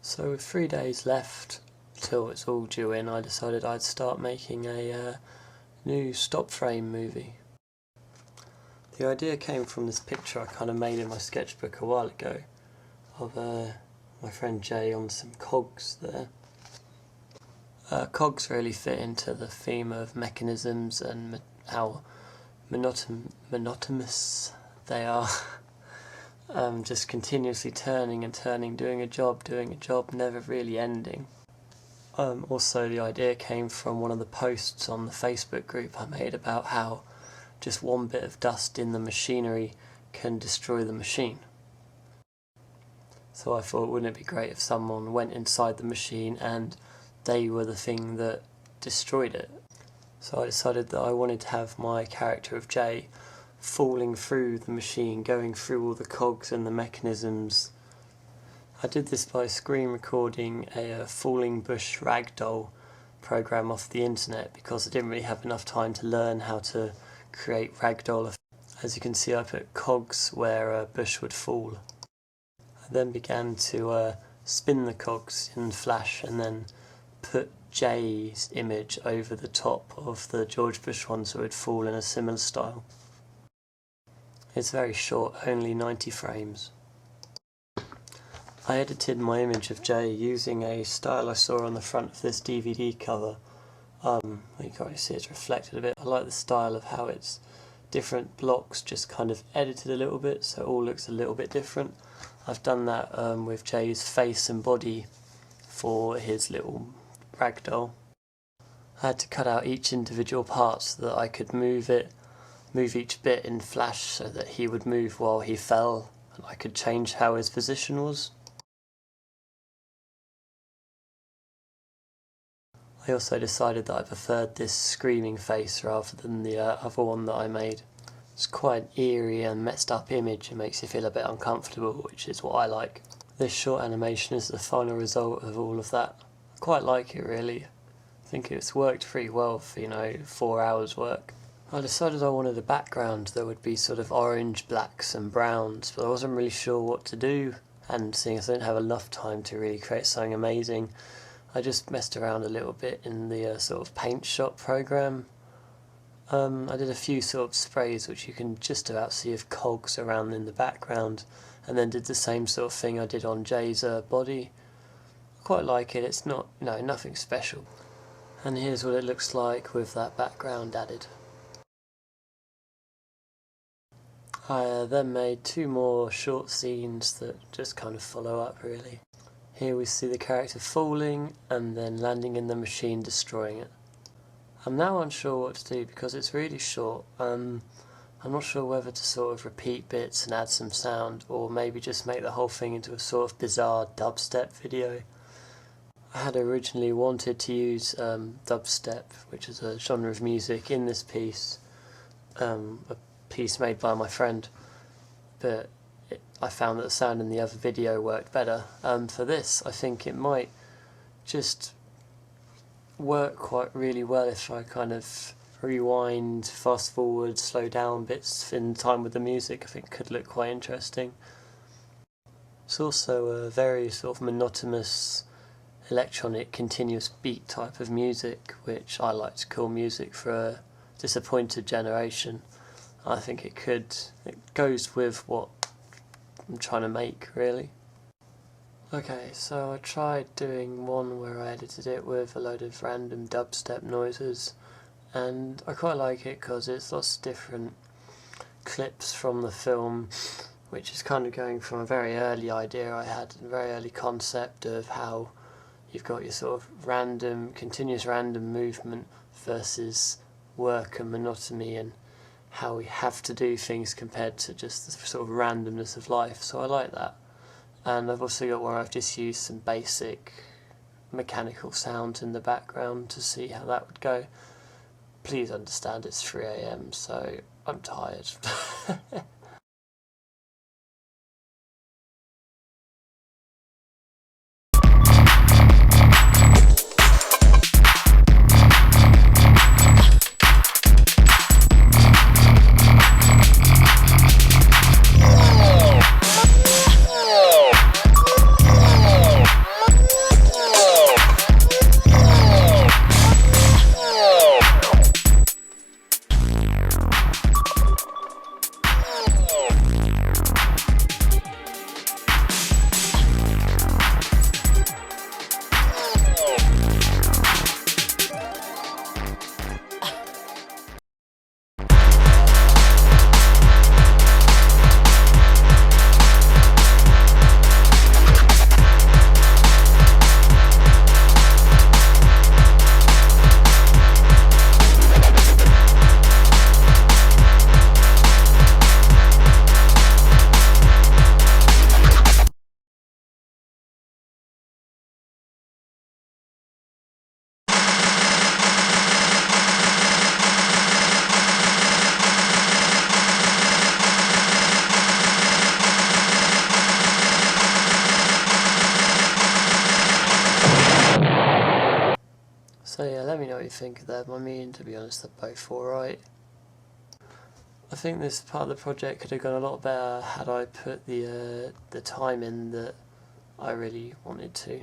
So with 3 days left till it's all due in, I decided I'd start making a new stop frame movie. The idea came from this picture I kind of made in my sketchbook a while ago of my friend Jay on some cogs there. Cogs really fit into the theme of mechanisms and how monotonous they are. Just continuously turning and turning, doing a job, never really ending. Also, the idea came from one of the posts on the Facebook group I made about how just one bit of dust in the machinery can destroy the machine. So I thought, wouldn't it be great if someone went inside the machine and they were the thing that destroyed it? So I decided that I wanted to have my character of Jay falling through the machine, going through all the cogs and the mechanisms. I did this by screen recording a falling bush ragdoll program off the internet because I didn't really have enough time to learn how to create ragdoll effects. As you can see, I put cogs where a bush would fall. I then began to spin the cogs in Flash and then put Jay's image over the top of the George Bush one so it would fall in a similar style. It's very short, only 90 frames. I edited my image of Jay using a style I saw on the front of this DVD cover. You can't really see it's reflected a bit. I like the style of how it's different blocks just kind of edited a little bit so it all looks a little bit different. I've done that with Jay's face and body for his little ragdoll. I had to cut out each individual part so that I could move each bit in Flash so that he would move while he fell and I could change how his position was. I also decided that I preferred this screaming face rather than the other one that I made. It's quite an eerie and messed up image and makes you feel a bit uncomfortable, which is what I like. This short animation is the final result of all of that. I quite like it really. I think it's worked pretty well for, 4 hours work. I decided I wanted a background that would be sort of orange, blacks and browns, but I wasn't really sure what to do, and seeing as I didn't have enough time to really create something amazing, I just messed around a little bit in the sort of paint shop program. I did a few sort of sprays which you can just about see of cogs around in the background, and then did the same sort of thing I did on Jay's body. I quite like it, it's not, nothing special. And here's what it looks like with that background added. I then made 2 more short scenes that just kind of follow up really. Here we see the character falling and then landing in the machine, destroying it. I'm now unsure what to do because it's really short. I'm not sure whether to sort of repeat bits and add some sound or maybe just make the whole thing into a sort of bizarre dubstep video. I had originally wanted to use dubstep, which is a genre of music, in this piece. A piece made by my friend, but I found that the sound in the other video worked better. For this, I think it might just work quite really well if I kind of rewind, fast forward, slow down bits in time with the music. I think it could look quite interesting. It's also a very sort of monotonous, electronic, continuous beat type of music, which I like to call music for a disappointed generation. I think it goes with what I'm trying to make, really. Okay, so I tried doing one where I edited it with a load of random dubstep noises, and I quite like it because it's lots of different clips from the film, which is kind of going from a very early idea I had, a very early concept of how you've got your sort of random, continuous random movement versus work and monotony, and how we have to do things compared to just the sort of randomness of life, so I like that. And I've also got where I've just used some basic mechanical sounds in the background to see how that would go. Please understand it's 3 AM, so I'm tired. So yeah, let me know what you think of them. I mean, to be honest, they're both alright. I think this part of the project could have gone a lot better had I put the time in that I really wanted to.